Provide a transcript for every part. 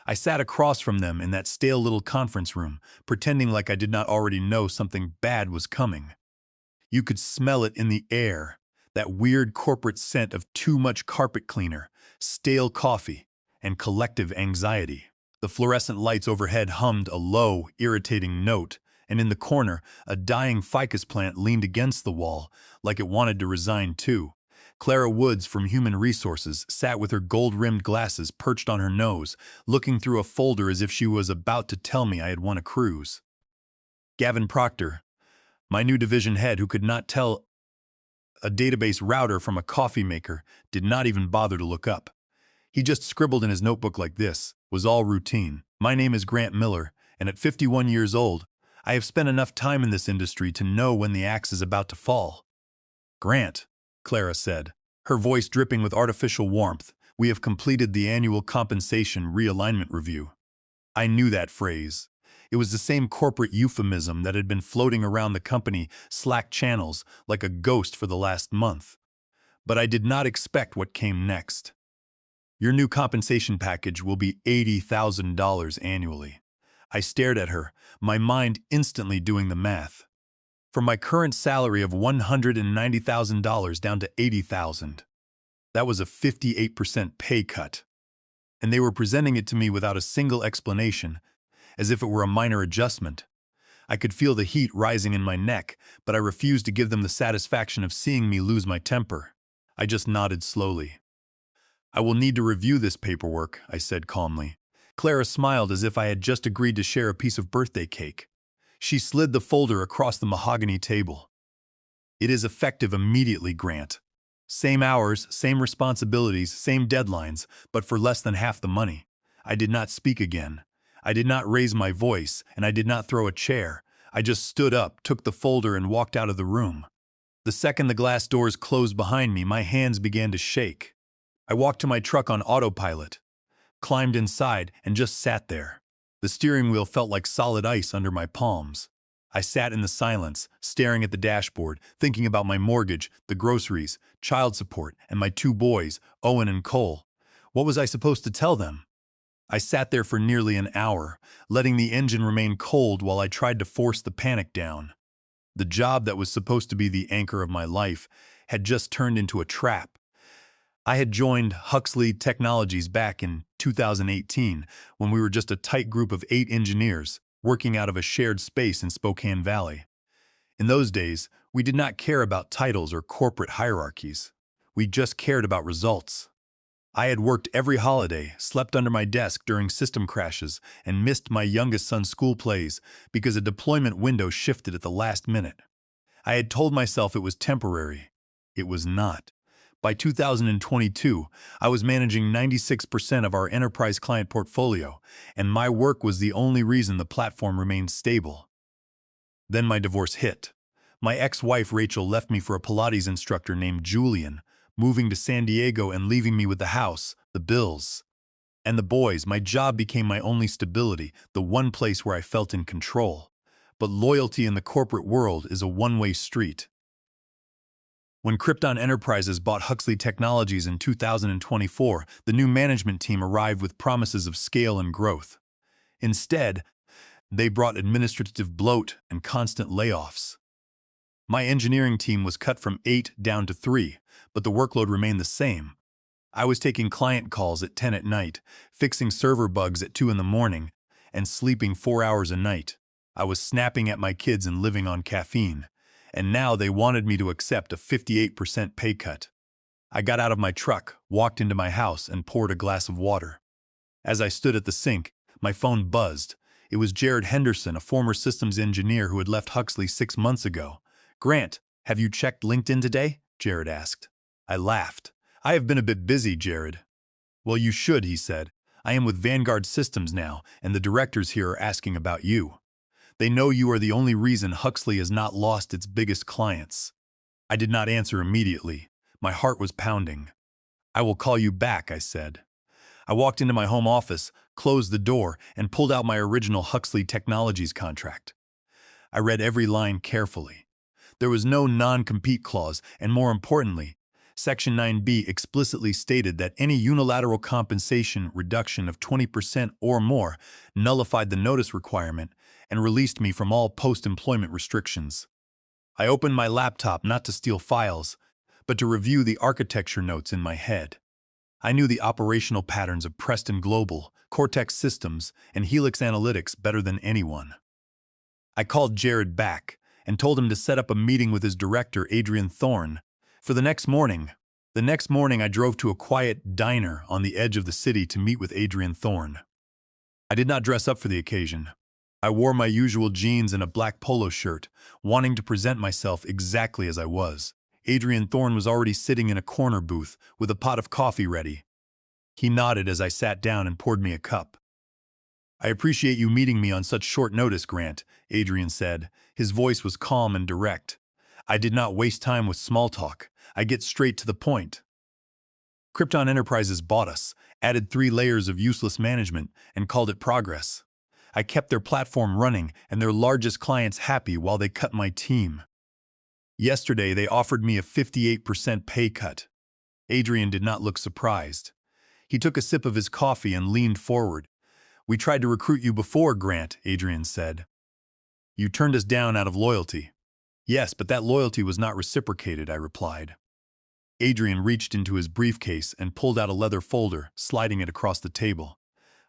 I sat across from them in that stale little conference room, pretending like I did not already know something bad was coming. You could smell it in the air, that weird corporate scent of too much carpet cleaner, stale coffee, and collective anxiety. The fluorescent lights overhead hummed a low, irritating note, and in the corner, a dying ficus plant leaned against the wall, like it wanted to resign too. Clara Woods from Human Resources sat with her gold-rimmed glasses perched on her nose, looking through a folder as if she was about to tell me I had won a cruise. Gavin Proctor, my new division head who could not tell a database router from a coffee maker, did not even bother to look up. He just scribbled in his notebook like this, was all routine. My name is Grant Miller, and at 51 years old, I have spent enough time in this industry to know when the axe is about to fall. Grant, Clara said, her voice dripping with artificial warmth, we have completed the annual compensation realignment review. I knew that phrase. It was the same corporate euphemism that had been floating around the company Slack channels like a ghost for the last month. But I did not expect what came next. Your new compensation package will be $80,000 annually. I stared at her, my mind instantly doing the math. From my current salary of $190,000 down to $80,000. That was a 58% pay cut. And they were presenting it to me without a single explanation, as if it were a minor adjustment. I could feel the heat rising in my neck, but I refused to give them the satisfaction of seeing me lose my temper. I just nodded slowly. I will need to review this paperwork, I said calmly. Clara smiled as if I had just agreed to share a piece of birthday cake. She slid the folder across the mahogany table. It is effective immediately, Grant. Same hours, same responsibilities, same deadlines, but for less than half the money. I did not speak again. I did not raise my voice, and I did not throw a chair. I just stood up, took the folder, and walked out of the room. The second the glass doors closed behind me, my hands began to shake. I walked to my truck on autopilot, climbed inside, and just sat there. The steering wheel felt like solid ice under my palms. I sat in the silence, staring at the dashboard, thinking about my mortgage, the groceries, child support, and my two boys, Owen and Cole. What was I supposed to tell them? I sat there for nearly an hour, letting the engine remain cold while I tried to force the panic down. The job that was supposed to be the anchor of my life had just turned into a trap. I had joined Huxley Technologies back in 2018 when we were just a tight group of 8 engineers working out of a shared space in Spokane Valley. In those days, we did not care about titles or corporate hierarchies. We just cared about results. I had worked every holiday, slept under my desk during system crashes, and missed my youngest son's school plays because a deployment window shifted at the last minute. I had told myself it was temporary. It was not. By 2022, I was managing 96% of our enterprise client portfolio, and my work was the only reason the platform remained stable. Then my divorce hit. My ex-wife Rachel left me for a Pilates instructor named Julian, moving to San Diego and leaving me with the house, the bills, and the boys. My job became my only stability, the one place where I felt in control. But loyalty in the corporate world is a one-way street. When Krypton Enterprises bought Huxley Technologies in 2024, the new management team arrived with promises of scale and growth. Instead, they brought administrative bloat and constant layoffs. My engineering team was cut from 8 down to 3, but the workload remained the same. I was taking client calls at 10 at night, fixing server bugs at 2 in the morning, and sleeping 4 hours a night. I was snapping at my kids and living on caffeine, and now they wanted me to accept a 58% pay cut. I got out of my truck, walked into my house, and poured a glass of water. As I stood at the sink, my phone buzzed. It was Jared Henderson, a former systems engineer who had left Huxley 6 months ago. "Grant, have you checked LinkedIn today?" Jared asked. I laughed. "I have been a bit busy, Jared." "Well, you should," he said. "I am with Vanguard Systems now, and the directors here are asking about you. They know you are the only reason Huxley has not lost its biggest clients." I did not answer immediately. My heart was pounding. "I will call you back," I said. I walked into my home office, closed the door, and pulled out my original Huxley Technologies contract. I read every line carefully. There was no non-compete clause, and more importantly, Section 9B explicitly stated that any unilateral compensation reduction of 20% or more nullified the notice requirement and released me from all post-employment restrictions. I opened my laptop not to steal files, but to review the architecture notes in my head. I knew the operational patterns of Preston Global, Cortex Systems, and Helix Analytics better than anyone. I called Jared back and told him to set up a meeting with his director, Adrian Thorne, for the next morning. The next morning, I drove to a quiet diner on the edge of the city to meet with Adrian Thorne. I did not dress up for the occasion. I wore my usual jeans and a black polo shirt, wanting to present myself exactly as I was. Adrian Thorne was already sitting in a corner booth with a pot of coffee ready. He nodded as I sat down and poured me a cup. "I appreciate you meeting me on such short notice, Grant," Adrian said. His voice was calm and direct. "I did not waste time with small talk. I get straight to the point. Krypton Enterprises bought us, added 3 layers of useless management, and called it progress. I kept their platform running and their largest clients happy while they cut my team. Yesterday, they offered me a 58% pay cut." Adrian did not look surprised. He took a sip of his coffee and leaned forward. "We tried to recruit you before, Grant," Adrian said. "You turned us down out of loyalty." "Yes, but that loyalty was not reciprocated," I replied. Adrian reached into his briefcase and pulled out a leather folder, sliding it across the table.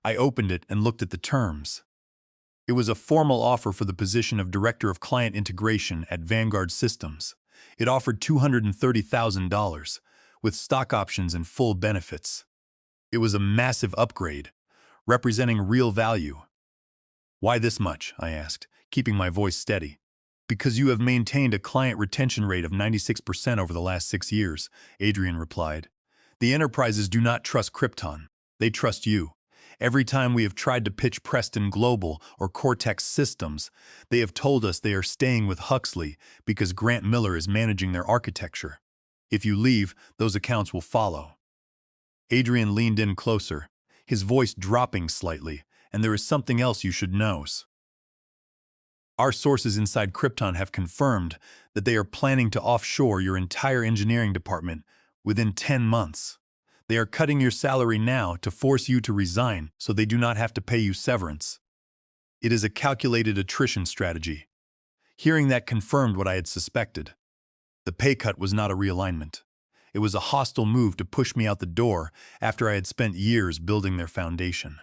I opened it and looked at the terms. It was a formal offer for the position of Director of Client Integration at Vanguard Systems. It offered $230,000, with stock options and full benefits. It was a massive upgrade, representing real value. "Why this much?" I asked, keeping my voice steady. "Because you have maintained a client retention rate of 96% over the last 6 years, Adrian replied. "The enterprises do not trust Krypton. They trust you. Every time we have tried to pitch Preston Global or Cortex Systems, they have told us they are staying with Huxley because Grant Miller is managing their architecture. If you leave, those accounts will follow." Adrian leaned in closer, his voice dropping slightly, "And there is something else you should know. Our sources inside Krypton have confirmed that they are planning to offshore your entire engineering department within 10 months. They are cutting your salary now to force you to resign so they do not have to pay you severance. It is a calculated attrition strategy." Hearing that confirmed what I had suspected. The pay cut was not a realignment. It was a hostile move to push me out the door after I had spent years building their foundation.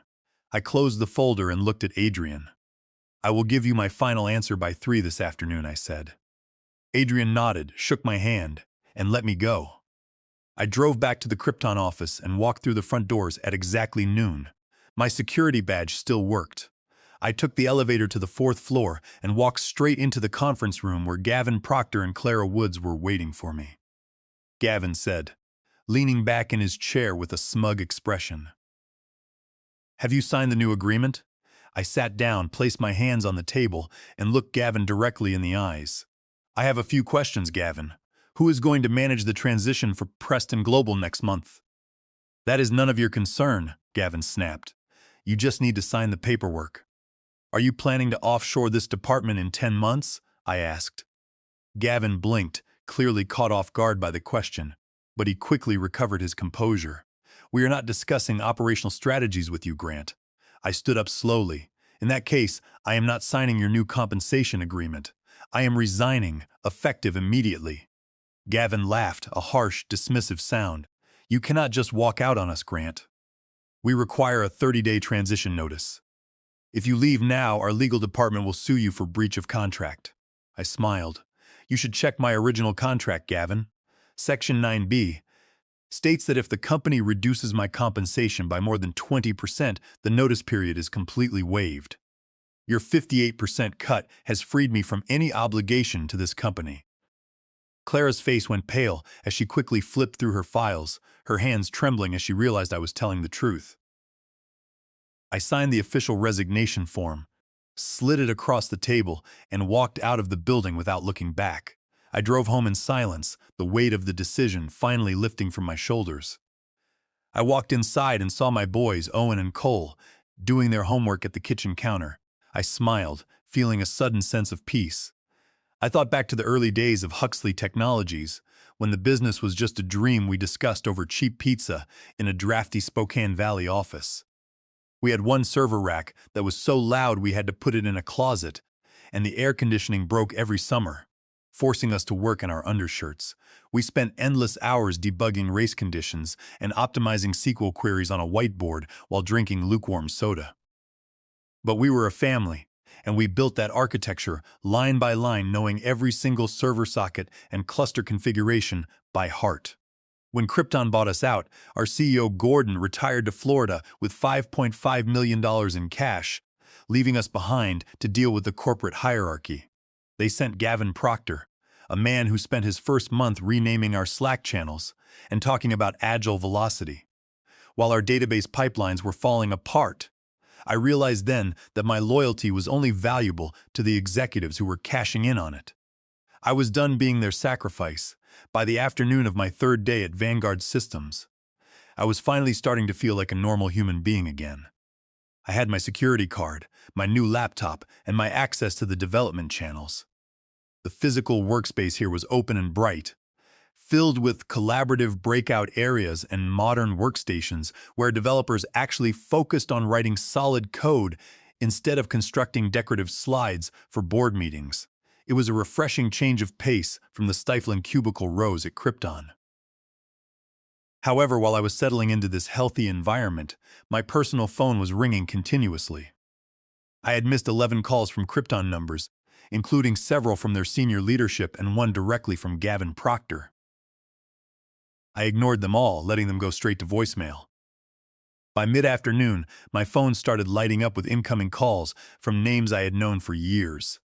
I closed the folder and looked at Adrian. "I will give you my final answer by 3 this afternoon," I said. Adrian nodded, shook my hand, and let me go. I drove back to the Krypton office and walked through the front doors at exactly noon. My security badge still worked. I took the elevator to the 4th floor and walked straight into the conference room where Gavin Proctor and Clara Woods were waiting for me. Gavin said, leaning back in his chair with a smug expression. "Have you signed the new agreement?" I sat down, placed my hands on the table, and looked Gavin directly in the eyes. "I have a few questions, Gavin. Who is going to manage the transition for Preston Global next month?" "That is none of your concern," Gavin snapped. "You just need to sign the paperwork." "Are you planning to offshore this department in 10 months?" I asked. Gavin blinked, clearly caught off guard by the question, but he quickly recovered his composure. "We are not discussing operational strategies with you, Grant." I stood up slowly. "In that case, I am not signing your new compensation agreement. I am resigning, effective immediately." Gavin laughed, a harsh, dismissive sound. "You cannot just walk out on us, Grant. We require a 30-day transition notice. If you leave now, our legal department will sue you for breach of contract." I smiled. "You should check my original contract, Gavin. Section 9B states that if the company reduces my compensation by more than 20%, the notice period is completely waived. Your 58% cut has freed me from any obligation to this company." Clara's face went pale as she quickly flipped through her files, her hands trembling as she realized I was telling the truth. I signed the official resignation form, slid it across the table, and walked out of the building without looking back. I drove home in silence, the weight of the decision finally lifting from my shoulders. I walked inside and saw my boys, Owen and Cole, doing their homework at the kitchen counter. I smiled, feeling a sudden sense of peace. I thought back to the early days of Huxley Technologies, when the business was just a dream we discussed over cheap pizza in a drafty Spokane Valley office. We had one server rack that was so loud we had to put it in a closet, and the air conditioning broke every summer, forcing us to work in our undershirts. We spent endless hours debugging race conditions and optimizing SQL queries on a whiteboard while drinking lukewarm soda. But we were a family, and we built that architecture line by line, knowing every single server socket and cluster configuration by heart. When Krypton bought us out, our CEO Gordon retired to Florida with $5.5 million in cash, leaving us behind to deal with the corporate hierarchy. They sent Gavin Proctor, a man who spent his first month renaming our Slack channels and talking about agile velocity. While our database pipelines were falling apart, I realized then that my loyalty was only valuable to the executives who were cashing in on it. I was done being their sacrifice. By the afternoon of my third day at Vanguard Systems, I was finally starting to feel like a normal human being again. I had my security card, my new laptop, and my access to the development channels. The physical workspace here was open and bright, filled with collaborative breakout areas and modern workstations where developers actually focused on writing solid code instead of constructing decorative slides for board meetings. It was a refreshing change of pace from the stifling cubicle rows at Krypton. However, while I was settling into this healthy environment, my personal phone was ringing continuously. I had missed 11 calls from Krypton numbers, including several from their senior leadership and one directly from Gavin Proctor. I ignored them all, letting them go straight to voicemail. By mid-afternoon, my phone started lighting up with incoming calls from names I had known for years.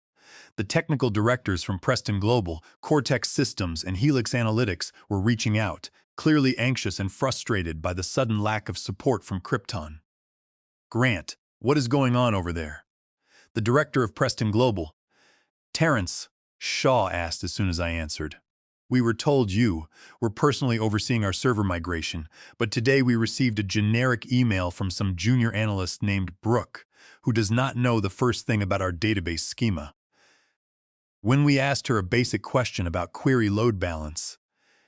The technical directors from Preston Global, Cortex Systems, and Helix Analytics were reaching out, clearly anxious and frustrated by the sudden lack of support from Krypton. "Grant, what is going on over there?" The director of Preston Global, Terrence Shaw, asked as soon as I answered. "We were told you were personally overseeing our server migration, but today we received a generic email from some junior analyst named Brooke, who does not know the first thing about our database schema. When we asked her a basic question about query load balance,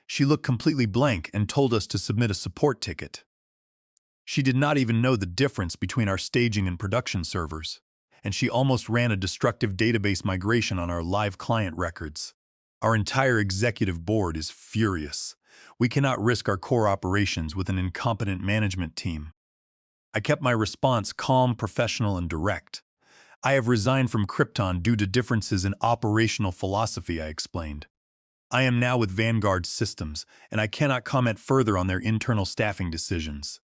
she looked completely blank and told us to submit a support ticket. She did not even know the difference between our staging and production servers, and she almost ran a destructive database migration on our live client records. Our entire executive board is furious. We cannot risk our core operations with an incompetent management team." I kept my response calm, professional, and direct. "I have resigned from Krypton due to differences in operational philosophy," I explained. "I am now with Vanguard Systems, and I cannot comment further on their internal staffing decisions."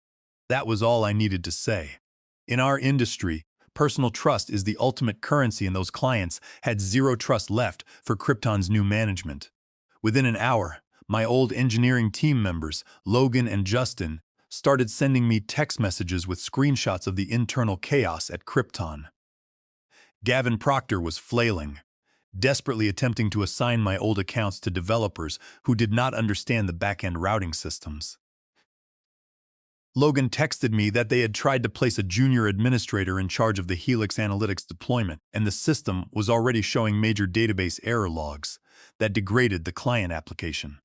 That was all I needed to say. In our industry, personal trust is the ultimate currency, and those clients had zero trust left for Krypton's new management. Within an hour, my old engineering team members, Logan and Justin, started sending me text messages with screenshots of the internal chaos at Krypton. Gavin Proctor was flailing, desperately attempting to assign my old accounts to developers who did not understand the back-end routing systems. Logan texted me that they had tried to place a junior administrator in charge of the Helix Analytics deployment, and the system was already showing major database error logs that degraded the client application.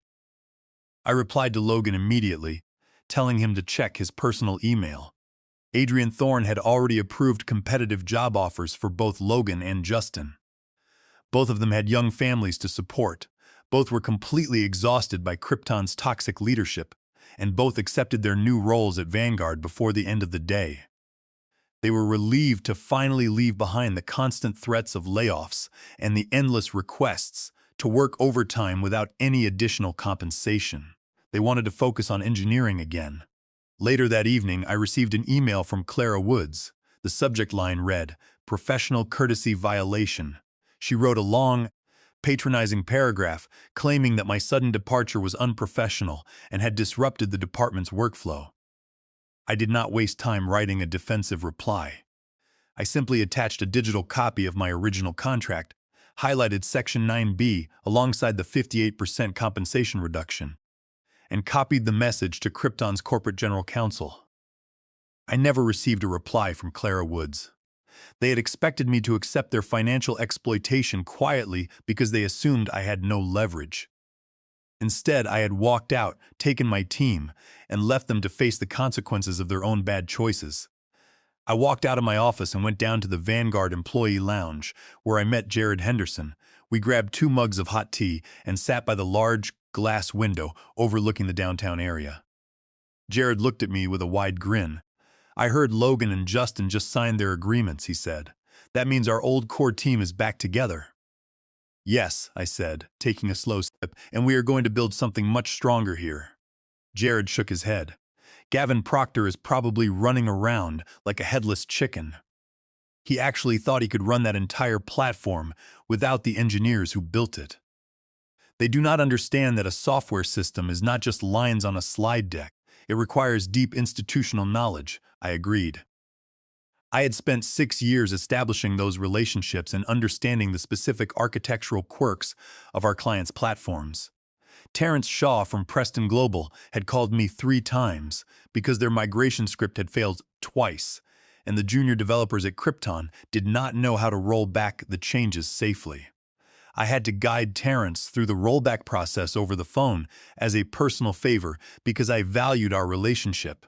I replied to Logan immediately, telling him to check his personal email. Adrian Thorne had already approved competitive job offers for both Logan and Justin. Both of them had young families to support. Both were completely exhausted by Krypton's toxic leadership, and both accepted their new roles at Vanguard before the end of the day. They were relieved to finally leave behind the constant threats of layoffs and the endless requests to work overtime without any additional compensation. They wanted to focus on engineering again. Later that evening, I received an email from Clara Woods. The subject line read, "Professional courtesy violation." She wrote a long, patronizing paragraph claiming that my sudden departure was unprofessional and had disrupted the department's workflow. I did not waste time writing a defensive reply. I simply attached a digital copy of my original contract, highlighted Section 9B alongside the 58% compensation reduction, and copied the message to Krypton's corporate general counsel. I never received a reply from Clara Woods. They had expected me to accept their financial exploitation quietly because they assumed I had no leverage. Instead, I had walked out, taken my team, and left them to face the consequences of their own bad choices. I walked out of my office and went down to the Vanguard Employee Lounge, where I met Jared Henderson. We grabbed 2 mugs of hot tea and sat by the large glass window overlooking the downtown area. Jared looked at me with a wide grin. "I heard Logan and Justin just signed their agreements," he said. "That means our old core team is back together." "Yes," I said, taking a slow step, "and we are going to build something much stronger here." Jared shook his head. "Gavin Proctor is probably running around like a headless chicken. He actually thought he could run that entire platform without the engineers who built it. They do not understand that a software system is not just lines on a slide deck. It requires deep institutional knowledge," I agreed. I had spent 6 years establishing those relationships and understanding the specific architectural quirks of our clients' platforms. Terrence Shaw from Preston Global had called me 3 times because their migration script had failed twice, and the junior developers at Krypton did not know how to roll back the changes safely. I had to guide Terrence through the rollback process over the phone as a personal favor because I valued our relationship.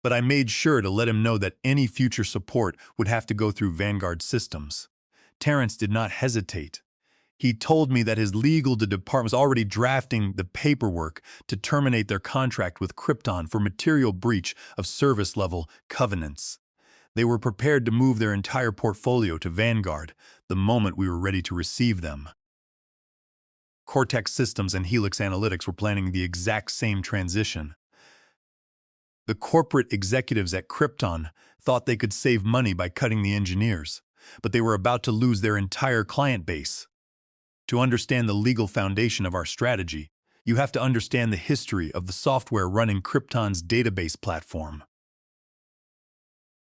But I made sure to let him know that any future support would have to go through Vanguard systems. Terrence did not hesitate. He told me that his legal department was already drafting the paperwork to terminate their contract with Krypton for material breach of service-level covenants. They were prepared to move their entire portfolio to Vanguard the moment we were ready to receive them. Cortex Systems and Helix Analytics were planning the exact same transition. The corporate executives at Krypton thought they could save money by cutting the engineers, but they were about to lose their entire client base. To understand the legal foundation of our strategy, you have to understand the history of the software running Krypton's database platform.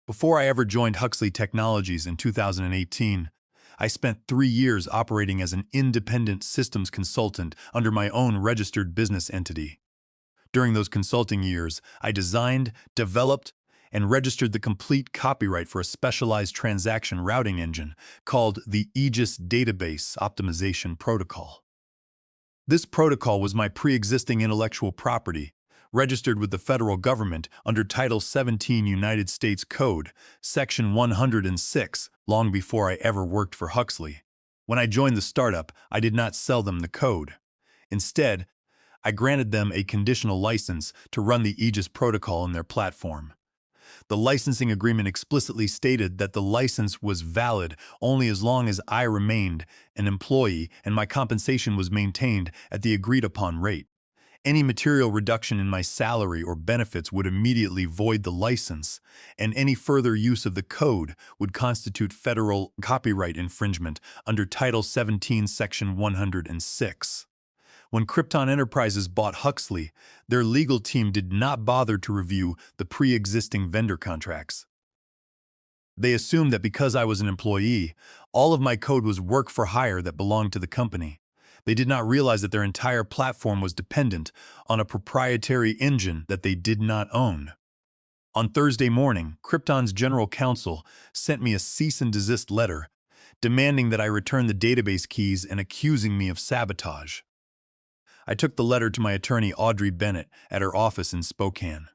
Before I ever joined Huxley Technologies in 2018, I spent 3 years operating as an independent systems consultant under my own registered business entity. During those consulting years, I designed, developed, and registered the complete copyright for a specialized transaction routing engine called the Aegis Database Optimization Protocol. This protocol was my pre-existing intellectual property, registered with the federal government under Title 17 United States Code, Section 106, long before I ever worked for Huxley. When I joined the startup, I did not sell them the code. Instead, I granted them a conditional license to run the Aegis protocol in their platform. The licensing agreement explicitly stated that the license was valid only as long as I remained an employee and my compensation was maintained at the agreed-upon rate. Any material reduction in my salary or benefits would immediately void the license, and any further use of the code would constitute federal copyright infringement under Title 17, Section 106. When Krypton Enterprises bought Huxley, their legal team did not bother to review the pre-existing vendor contracts. They assumed that because I was an employee, all of my code was work for hire that belonged to the company. They did not realize that their entire platform was dependent on a proprietary engine that they did not own. On Thursday morning, Krypton's general counsel sent me a cease and desist letter, demanding that I return the database keys and accusing me of sabotage. I took the letter to my attorney Audrey Bennett at her office in Spokane.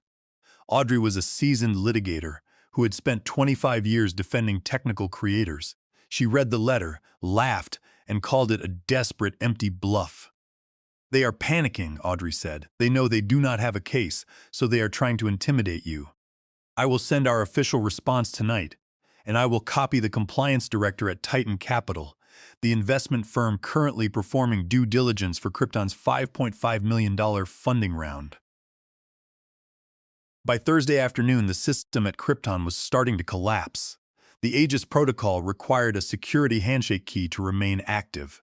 Audrey was a seasoned litigator who had spent 25 years defending technical creators. She read the letter, laughed, and called it a desperate, empty bluff. "They are panicking," Audrey said. "They know they do not have a case, so they are trying to intimidate you. I will send our official response tonight, and I will copy the compliance director at Titan Capital, the investment firm currently performing due diligence for Krypton's $5.5 million funding round." By Thursday afternoon, the system at Krypton was starting to collapse. The Aegis protocol required a security handshake key to remain active.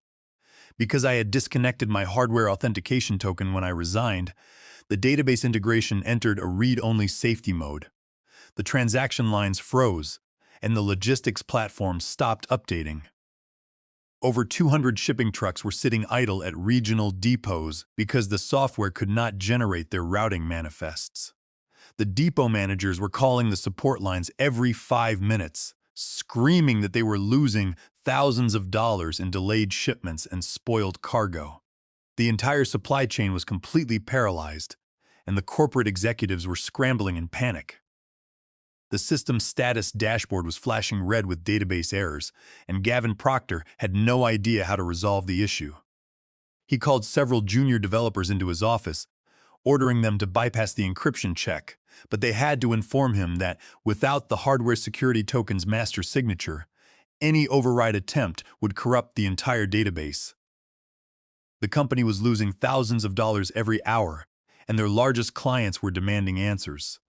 Because I had disconnected my hardware authentication token when I resigned, the database integration entered a read-only safety mode. The transaction lines froze, and the logistics platform stopped updating. Over 200 shipping trucks were sitting idle at regional depots because the software could not generate their routing manifests. The depot managers were calling the support lines every 5 minutes, screaming that they were losing thousands of dollars in delayed shipments and spoiled cargo. The entire supply chain was completely paralyzed, and the corporate executives were scrambling in panic. The system's status dashboard was flashing red with database errors, and Gavin Proctor had no idea how to resolve the issue. He called several junior developers into his office, ordering them to bypass the encryption check, but they had to inform him that without the hardware security token's master signature, any override attempt would corrupt the entire database. The company was losing thousands of dollars every hour, and their largest clients were demanding answers.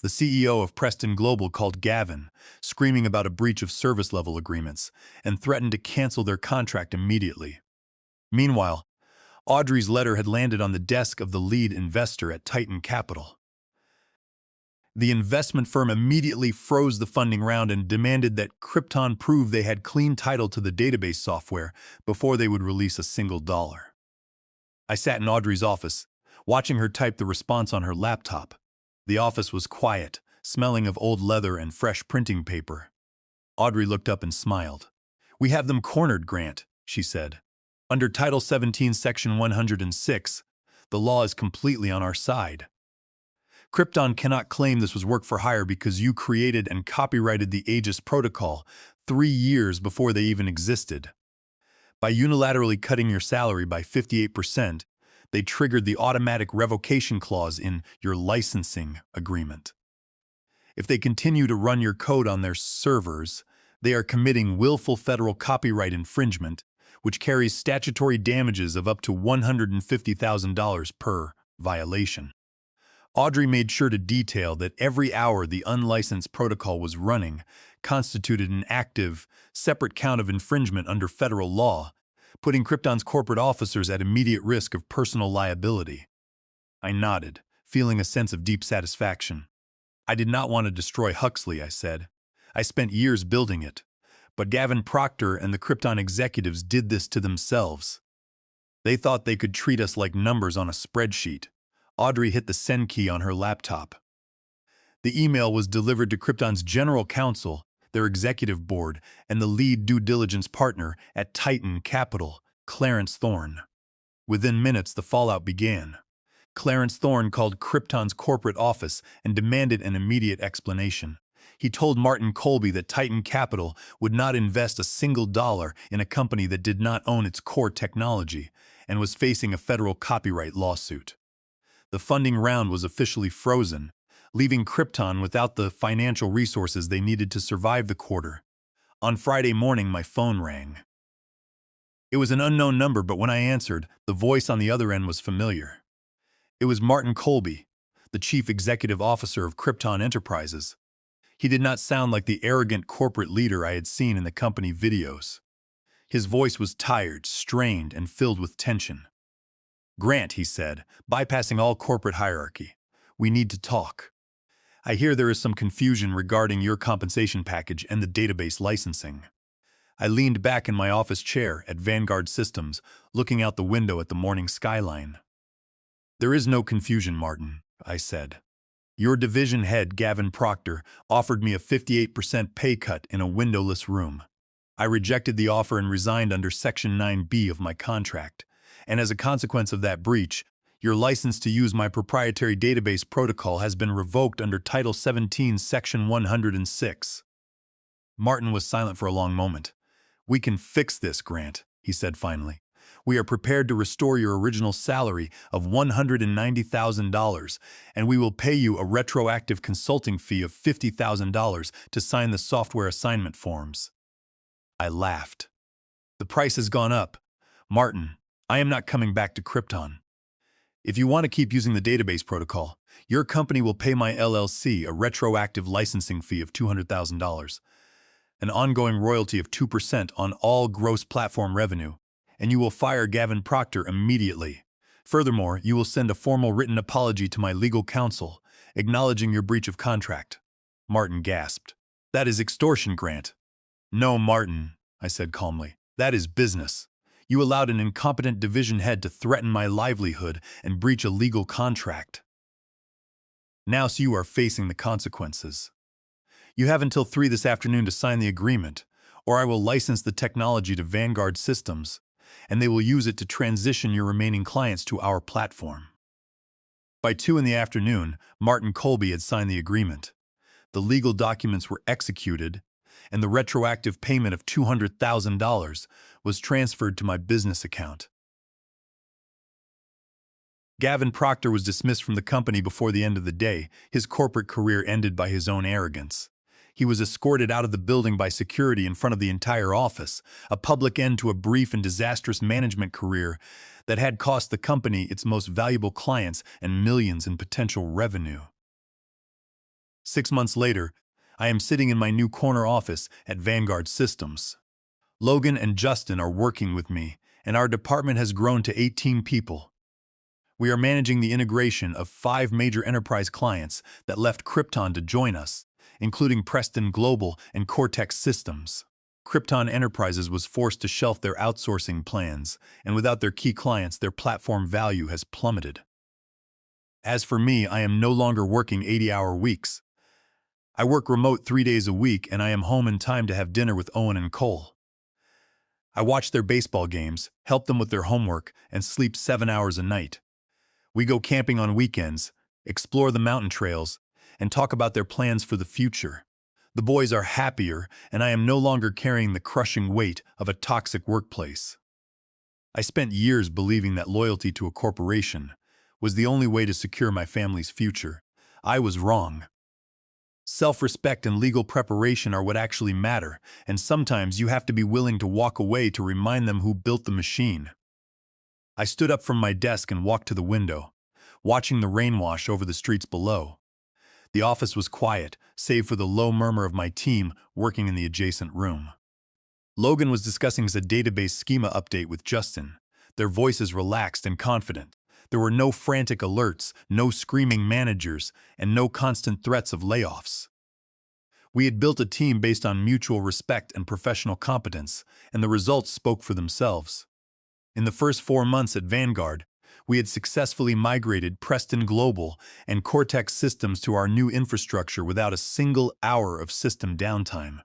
The CEO of Preston Global called Gavin, screaming about a breach of service level agreements, and threatened to cancel their contract immediately. Meanwhile, Audrey's letter had landed on the desk of the lead investor at Titan Capital. The investment firm immediately froze the funding round and demanded that Krypton prove they had clean title to the database software before they would release a single dollar. I sat in Audrey's office, watching her type the response on her laptop. The office was quiet, smelling of old leather and fresh printing paper. Audrey looked up and smiled. "We have them cornered, Grant," she said. "Under Title 17, Section 106, the law is completely on our side. Krypton cannot claim this was work for hire because you created and copyrighted the Aegis Protocol 3 years before they even existed. By unilaterally cutting your salary by 58%, they triggered the automatic revocation clause in your licensing agreement. If they continue to run your code on their servers, they are committing willful federal copyright infringement, which carries statutory damages of up to $150,000 per violation." Audrey made sure to detail that every hour the unlicensed protocol was running constituted an active, separate count of infringement under federal law, putting Krypton's corporate officers at immediate risk of personal liability. I nodded, feeling a sense of deep satisfaction. "I did not want to destroy Huxley," I said. "I spent years building it. But Gavin Proctor and the Krypton executives did this to themselves. They thought they could treat us like numbers on a spreadsheet." Audrey hit the send key on her laptop. The email was delivered to Krypton's general counsel, their executive board, and the lead due diligence partner at Titan Capital, Clarence Thorne. Within minutes, the fallout began. Clarence Thorne called Krypton's corporate office and demanded an immediate explanation. He told Martin Colby that Titan Capital would not invest a single dollar in a company that did not own its core technology and was facing a federal copyright lawsuit. The funding round was officially frozen, leaving Krypton without the financial resources they needed to survive the quarter. On Friday morning, my phone rang. It was an unknown number, but when I answered, the voice on the other end was familiar. It was Martin Colby, the chief executive officer of Krypton Enterprises. He did not sound like the arrogant corporate leader I had seen in the company videos. His voice was tired, strained, and filled with tension. "Grant," he said, bypassing all corporate hierarchy, "we need to talk. I hear there is some confusion regarding your compensation package and the database licensing." I leaned back in my office chair at Vanguard Systems, looking out the window at the morning skyline. "There is no confusion, Martin," I said. "Your division head, Gavin Proctor, offered me a 58% pay cut in a windowless room. I rejected the offer and resigned under Section 9B of my contract. And as a consequence of that breach, your license to use my proprietary database protocol has been revoked under Title 17, Section 106. Martin was silent for a long moment. "We can fix this, Grant," he said finally. "We are prepared to restore your original salary of $190,000, and we will pay you a retroactive consulting fee of $50,000 to sign the software assignment forms." I laughed. "The price has gone up. Martin, I am not coming back to Krypton. If you want to keep using the database protocol, your company will pay my LLC a retroactive licensing fee of $200,000, an ongoing royalty of 2% on all gross platform revenue, and you will fire Gavin Proctor immediately. Furthermore, you will send a formal written apology to my legal counsel, acknowledging your breach of contract." Martin gasped. "That is extortion, Grant." "No, Martin," I said calmly. "That is business. You allowed an incompetent division head to threaten my livelihood and breach a legal contract. Now so you are facing the consequences. You have until 3 this afternoon to sign the agreement, or I will license the technology to Vanguard Systems, and they will use it to transition your remaining clients to our platform. By 2 in the afternoon, Martin Colby had signed the agreement. The legal documents were executed, and the retroactive payment of $200,000 was transferred to my business account. Gavin Proctor was dismissed from the company before the end of the day, his corporate career ended by his own arrogance. He was escorted out of the building by security in front of the entire office, a public end to a brief and disastrous management career that had cost the company its most valuable clients and millions in potential revenue. 6 months later, I am sitting in my new corner office at Vanguard Systems. Logan and Justin are working with me, and our department has grown to 18 people. We are managing the integration of 5 major enterprise clients that left Krypton to join us, including Preston Global and Cortex Systems. Krypton Enterprises was forced to shelf their outsourcing plans, and without their key clients, their platform value has plummeted. As for me, I am no longer working 80-hour weeks. I work remote 3 days a week, and I am home in time to have dinner with Owen and Cole. I watch their baseball games, help them with their homework, and sleep 7 hours a night. We go camping on weekends, explore the mountain trails, and talk about their plans for the future. The boys are happier, and I am no longer carrying the crushing weight of a toxic workplace. I spent years believing that loyalty to a corporation was the only way to secure my family's future. I was wrong. Self-respect and legal preparation are what actually matter, and sometimes you have to be willing to walk away to remind them who built the machine. I stood up from my desk and walked to the window, watching the rain wash over the streets below. The office was quiet, save for the low murmur of my team working in the adjacent room. Logan was discussing a database schema update with Justin, their voices relaxed and confident. There were no frantic alerts, no screaming managers, and no constant threats of layoffs. We had built a team based on mutual respect and professional competence, and the results spoke for themselves. In the first 4 months at Vanguard, we had successfully migrated Preston Global and Cortex Systems to our new infrastructure without a single hour of system downtime.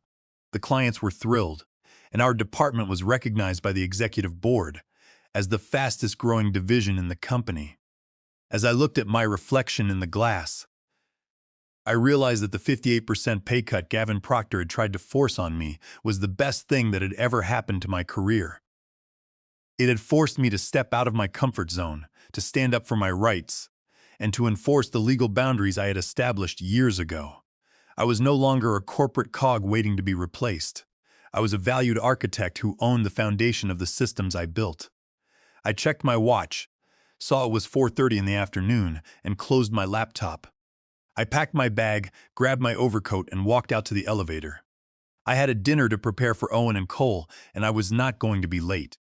The clients were thrilled, and our department was recognized by the executive board as the fastest-growing division in the company. As I looked at my reflection in the glass, I realized that the 58% pay cut Gavin Proctor had tried to force on me was the best thing that had ever happened to my career. It had forced me to step out of my comfort zone, to stand up for my rights, and to enforce the legal boundaries I had established years ago. I was no longer a corporate cog waiting to be replaced. I was a valued architect who owned the foundation of the systems I built. I checked my watch, saw it was 4:30 in the afternoon, and closed my laptop. I packed my bag, grabbed my overcoat, and walked out to the elevator. I had a dinner to prepare for Owen and Cole, and I was not going to be late.